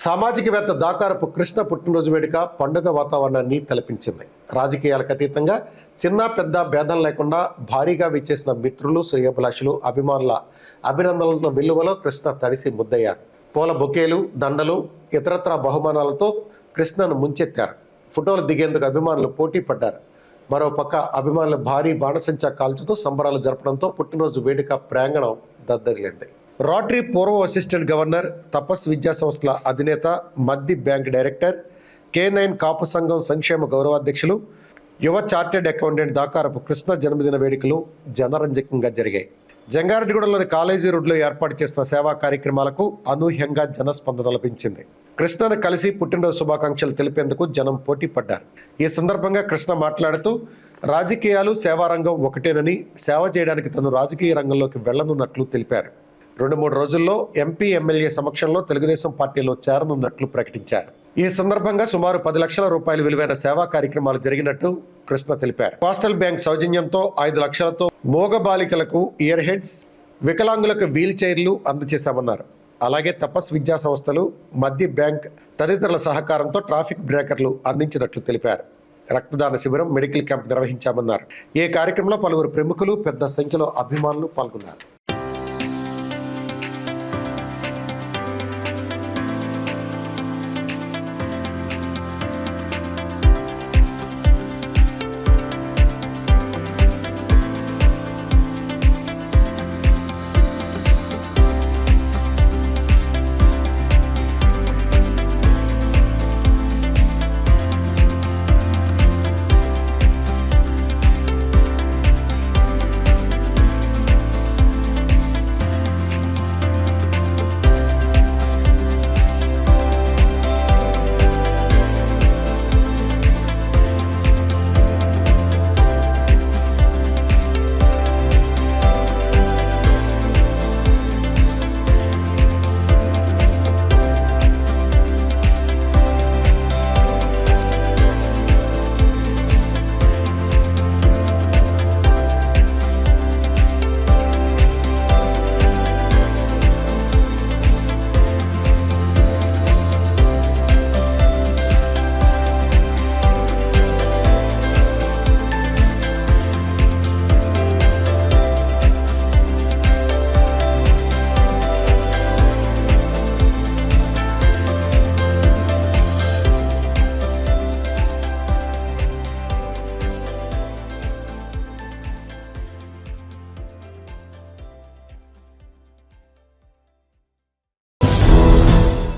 సామాజికవేత్త దాకారపు కృష్ణ పుట్టినరోజు వేడుక పండుగ వాతావరణాన్ని తలపించింది. రాజకీయాలకు అతీతంగా చిన్న పెద్ద భేదం లేకుండా భారీగా విచ్చేసిన మిత్రులు, శ్రేయోభిలాషులు, అభిమానుల అభినందనల విలువలో కృష్ణ తడిసి ముద్దయ్యారు. పూల బొకేలు, దండలు, ఇతరత్ర బహుమానాలతో కృష్ణను ముంచెత్తారు. ఫోటోలు దిగేందుకు అభిమానులు పోటీ పడ్డారు. మరోపక్క అభిమానులు భారీ బాణసంచా కాల్చుతూ సంబరాలు జరపడంతో పుట్టినరోజు వేడుక ప్రాంగణం దద్దరిల్లింది. రోటరీ పూర్వ అసిస్టెంట్ గవర్నర్, తపస్ విద్యా సంస్థల అధినేత, మద్ది బ్యాంక్ డైరెక్టర్, K9 కాపు సంఘం సంక్షేమ గౌరవాధ్యక్షులు, యువ చార్టెడ్ అకౌంటెంట్ దాకారపు కృష్ణ జన్మదిన వేడుకలు జనరంజకంగా జరిగాయి. జంగారెడ్డిగూడలోని కాలేజీ రోడ్లో ఏర్పాటు చేసిన సేవా కార్యక్రమాలకు అనూహ్యంగా జనస్పందన లభించింది. కృష్ణను కలిసి పుట్టినరోజు శుభాకాంక్షలు తెలిపేందుకు జనం పోటీ పడ్డారు. ఈ సందర్భంగా కృష్ణ మాట్లాడుతూ రాజకీయాలు, సేవారంగం ఒకటేనని, సేవ చేయడానికి తను రాజకీయ రంగంలోకి వెళ్లనున్నట్లు తెలిపారు. 2-3 రోజుల్లో ఎంపీ, ఎమ్మెల్యే సమక్షంలో తెలుగుదేశం పార్టీలో చేరనున్నట్లు ప్రకటించారు. ఈ సందర్భంగా సుమారు 10 లక్షల రూపాయల విలువైన సేవా కార్యక్రమాలు జరిగినట్టు కృష్ణ తెలిపారు. పోస్టల్ బ్యాంక్ సౌజన్యంతో 5 లక్షలతో మూగ బాలికలకు ఇయర్ హెడ్స్, వికలాంగులకు వీల్ చైర్లు అందజేశామన్నారు. అలాగే తపస్ విద్యా సంస్థలు, మద్ది బ్యాంక్ తదితరుల సహకారంతో ట్రాఫిక్ బ్రేకర్లు అందించినట్లు తెలిపారు. రక్తదాన శిబిరం, మెడికల్ క్యాంప్ నిర్వహించామన్నారు. ఈ కార్యక్రమంలో పలువురు ప్రముఖులు, పెద్ద సంఖ్యలో అభిమానులు పాల్గొన్నారు.